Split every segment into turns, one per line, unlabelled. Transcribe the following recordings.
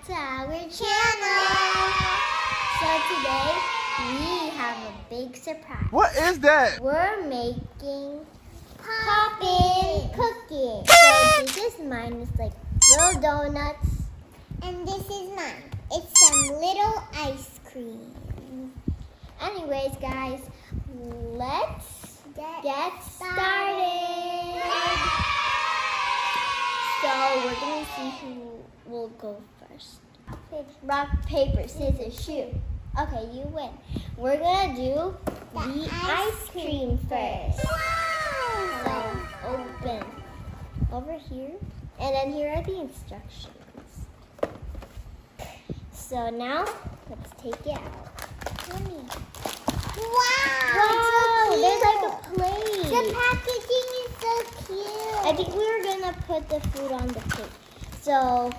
back to our channel. So today we have a big surprise.
What is that?
We're making Popin Cookin. So this is mine. It's like little donuts. And this is mine. It's some little ice cream. Anyways, guys, let's get started. So we're gonna see who will go first. Rock, paper, scissors, shoot. Okay, you win. We're gonna do the ice cream first. Wow! So open over here, and then here are the instructions. So now let's take it out. Wow! So there's like a plate. The packaging is so cute. I think we were gonna put the food on the plate. So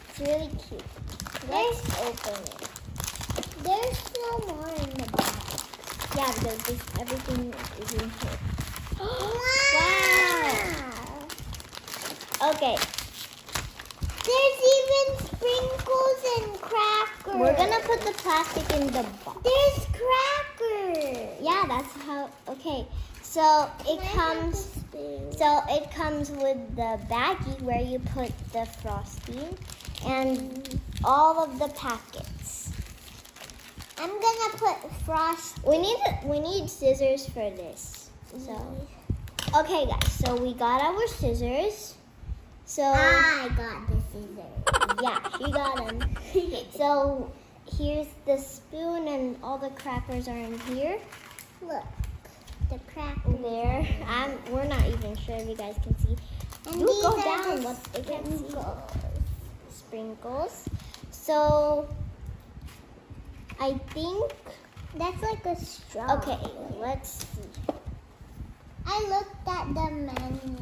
it's really cute. Let's open it. There's still more in the back. Yeah, because everything is in here. Wow! Okay. There's even sprinkles and crackers. We're gonna put the plastic in the box. There's crackers. Yeah, that's how. Okay, so it comes. So it comes with the baggie where you put the frosting and all of the packets. I'm gonna put frost. We need scissors for this. So okay, guys. So we got our scissors. So I got the scissors. Yeah, she got them. So here's the spoon, and all the crackers are in here. Look, the crackers there. We're not even sure if you guys can see. And do go down. What they can see. Sprinkles. So I think that's like a straw. Okay, let's see. I looked at the menu.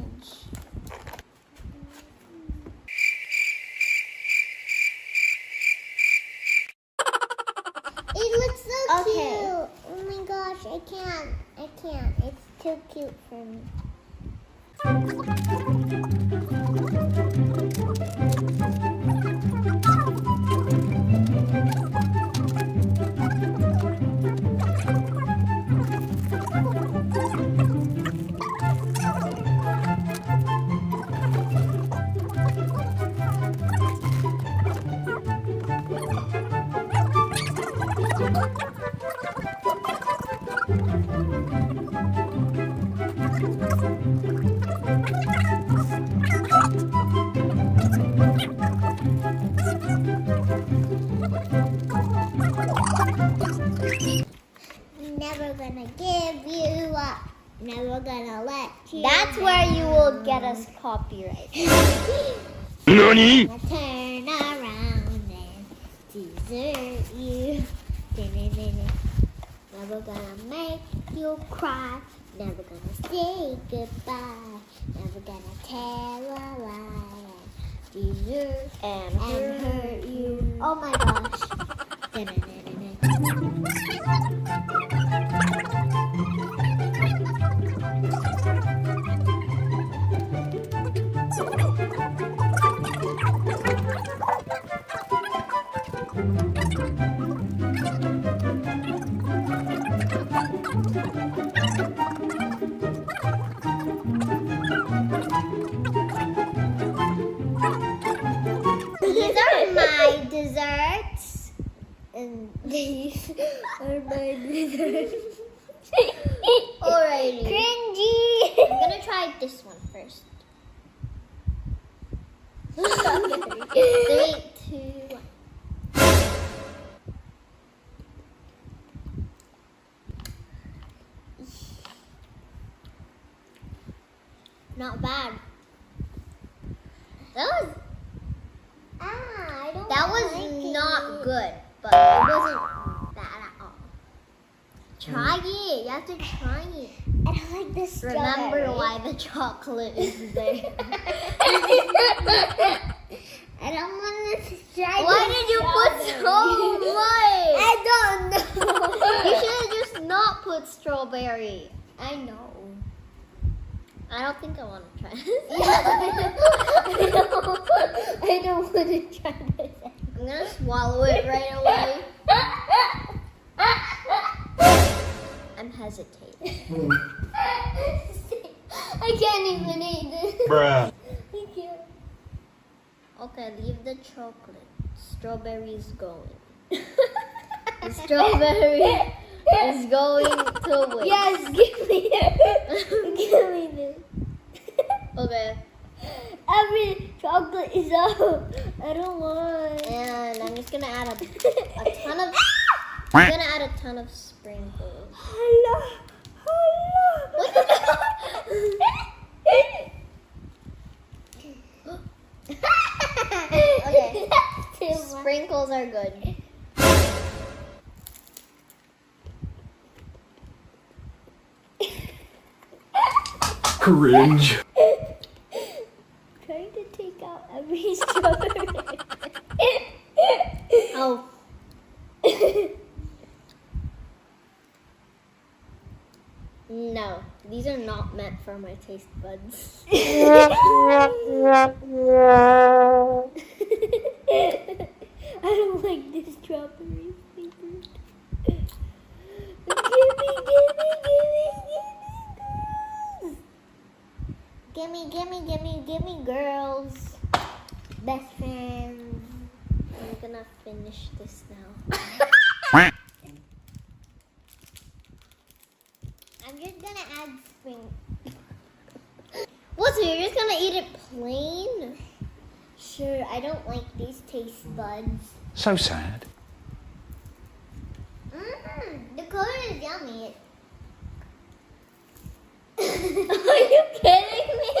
It looks so cute. Oh my gosh, I can't. It's too cute for me. Never gonna give you up. Never gonna let you. That's where you will get us copyright.
Nani?
Turn around and desert you. Never gonna make you cry. Never gonna say goodbye. Never gonna tell a lie. Desert and hurt you. Oh my gosh. These are my desserts, and these are my desserts. Alrighty. Cringy. I'm gonna try this one first. 3, 2, 1. Not bad. That was not good, but it wasn't bad at all. Try it. You have to try it. I don't like this strawberry. Remember why the chocolate is there. I don't want to try. Why did you put so much? I don't know. You should have just not put strawberry. I know.
I don't think I want to try this.
I don't want to try this.
I'm gonna swallow it right away. I'm hesitating.
I can't even eat this.
Bruh.
I can't.
Okay, leave the chocolate. Strawberry's going. The strawberry is going to win.
Yes, give me it. Give me this.
Okay,
Every chocolate is out. I don't want.
and I'm just gonna add a ton of. I'm gonna add a ton of sprinkles.
Hello.
Okay,
Too much.
sprinkles are good.
Cringe.
Trying to take out every strawberry.
Oh, no, these are not meant for my taste buds.
I don't like this strawberry flavor.
Gimme, girls. Best friends. I'm gonna finish this now.
I'm just gonna add spring.
What, so you're just gonna eat it plain?
Sure, I don't like these taste buds.
So sad.
The color is yummy.
Are you kidding me?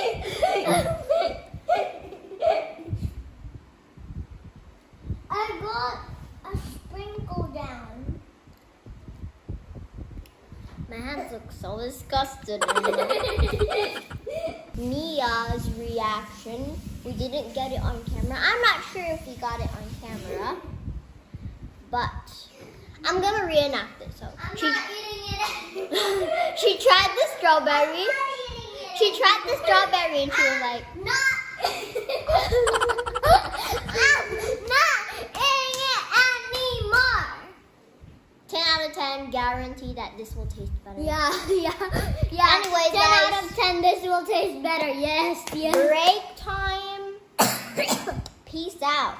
I got a sprinkle down.
My hands look so disgusted. Mia's reaction. We didn't get it on camera. I'm not sure if we got it on camera, but I'm gonna reenact it. So
I'm not eating it.
she tried the strawberry.
I'm not eating it.
She tried the strawberry and she was like,
I'm not eating it anymore.
10 out of 10, guarantee that this will taste better.
Yeah.
Anyways,
10
guys.
out of 10, this will taste better. Yes.
Break time. Peace out.